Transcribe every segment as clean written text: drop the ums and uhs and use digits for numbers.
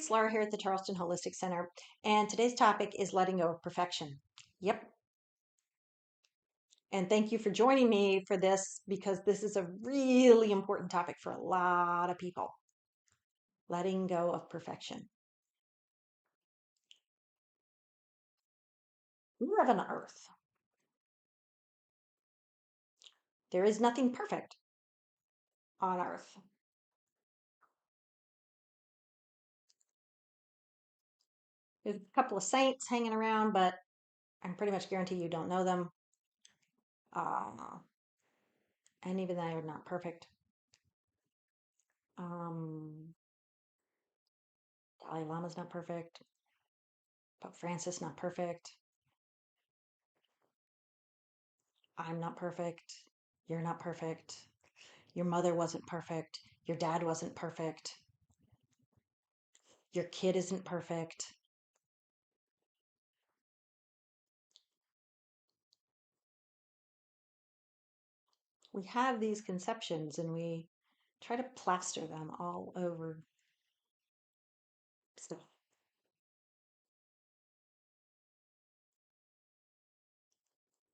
it's Laura here at the Charleston Holistic Center, and today's topic is letting go of perfection. Yep. And thank you for joining me for this because this is a really important topic for a lot of people. Letting go of perfection. We live on Earth. There is nothing perfect on Earth. There's a couple of saints hanging around, but I'm pretty much guarantee you don't know them. Uh, and even they are not perfect. Dalai Lama's not perfect. Pope Francis not perfect. I'm not perfect. You're not perfect. Your mother wasn't perfect. Your dad wasn't perfect. Your kid isn't perfect. We have these conceptions and we try to plaster them all over stuff.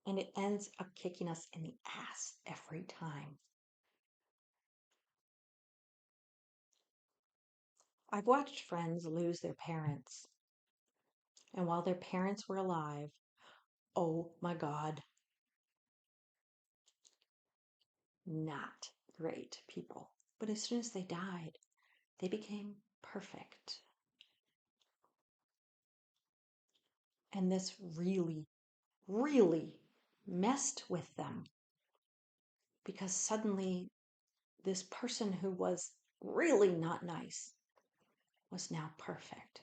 And it ends up kicking us in the ass every time. I've watched friends lose their parents. And while their parents were alive, oh my God, not great people. But as soon as they died, they became perfect. And this really messed with them because suddenly this person who was really not nice was now perfect.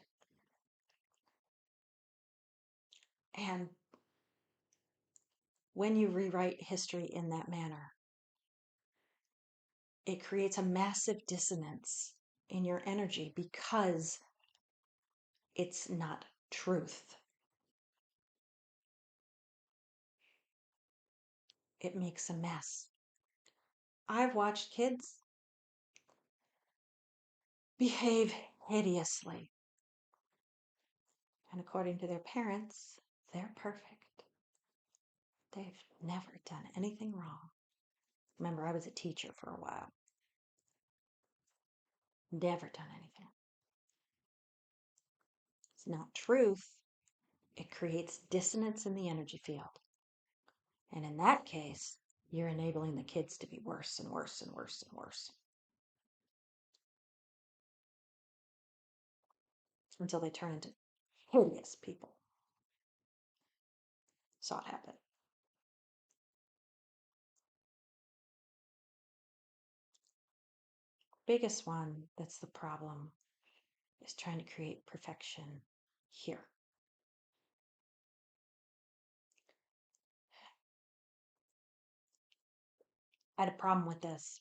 And when you rewrite history in that manner, it creates a massive dissonance in your energy because it's not truth. It makes a mess. I've watched kids behave hideously. And according to their parents, they're perfect. They've never done anything wrong. Remember, I was a teacher for a while. Never done anything. It's not truth. It creates dissonance in the energy field. And in that case, you're enabling the kids to be worse and worse and worse and worse until they turn into hideous people. Saw it happen. Biggest one that's the problem is trying to create perfection here. I had a problem with this.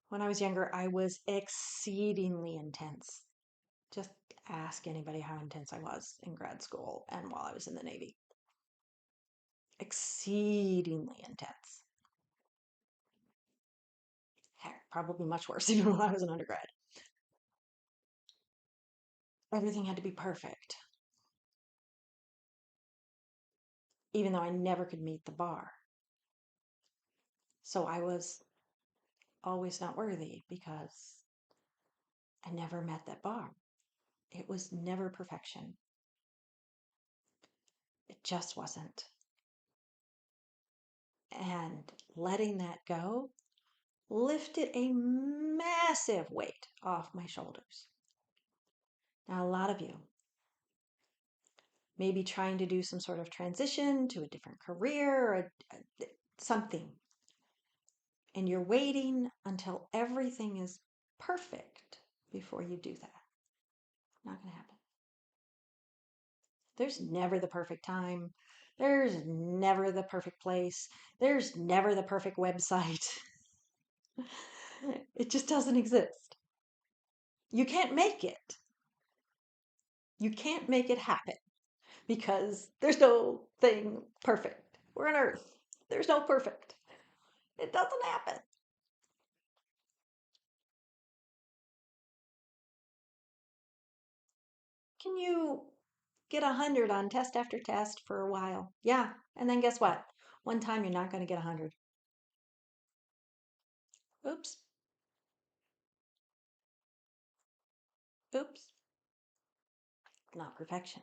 When I was younger, I was exceedingly intense. Just ask anybody how intense I was in grad school and while I was in the Navy. Exceedingly intense. Heck, probably much worse even when I was an undergrad. Everything had to be perfect, even though I never could meet the bar. So I was always not worthy because I never met that bar. It was never perfection. It just wasn't. And letting that go lifted a massive weight off my shoulders. Now, a lot of you may be trying to do some sort of transition to a different career or something, and you're waiting until everything is perfect before you do that. Not going to happen. There's never the perfect time. There's never the perfect place. There's never the perfect website. It just doesn't exist. You can't make it. You can't make it happen because there's no thing perfect. We're on Earth. There's no perfect. It doesn't happen. Can you get 100 on test after test for a while? Yeah. And then guess what? One time you're not going to get 100. Oops. Oops. Not perfection.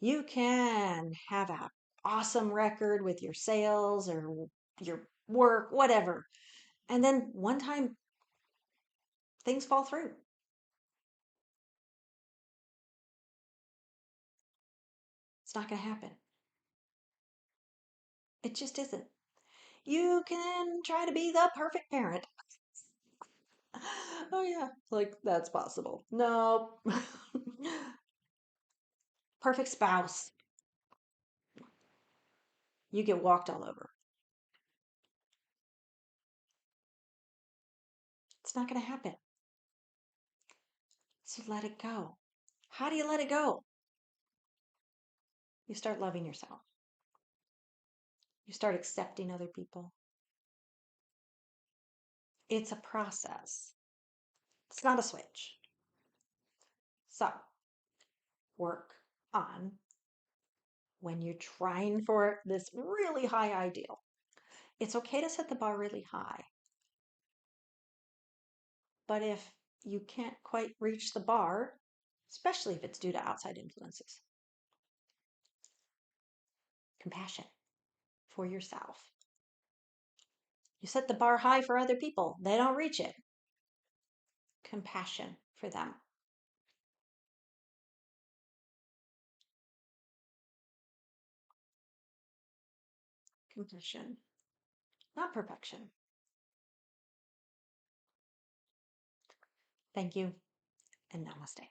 You can have an awesome record with your sales or your work, whatever. And then one time things fall through. It's not going to happen. It just isn't. You can try to be the perfect parent. Oh, yeah, like that's possible. No. Perfect spouse. You get walked all over. It's not going to happen. So let it go. How do you let it go? You start loving yourself. You start accepting other people. It's a process. It's not a switch. So work on when you're trying for this really high ideal. It's okay to set the bar really high. But if you can't quite reach the bar, especially if it's due to outside influences, compassion for yourself. You set the bar high for other people, they don't reach it. Compassion for them. Compassion, not perfection. Thank you, and namaste.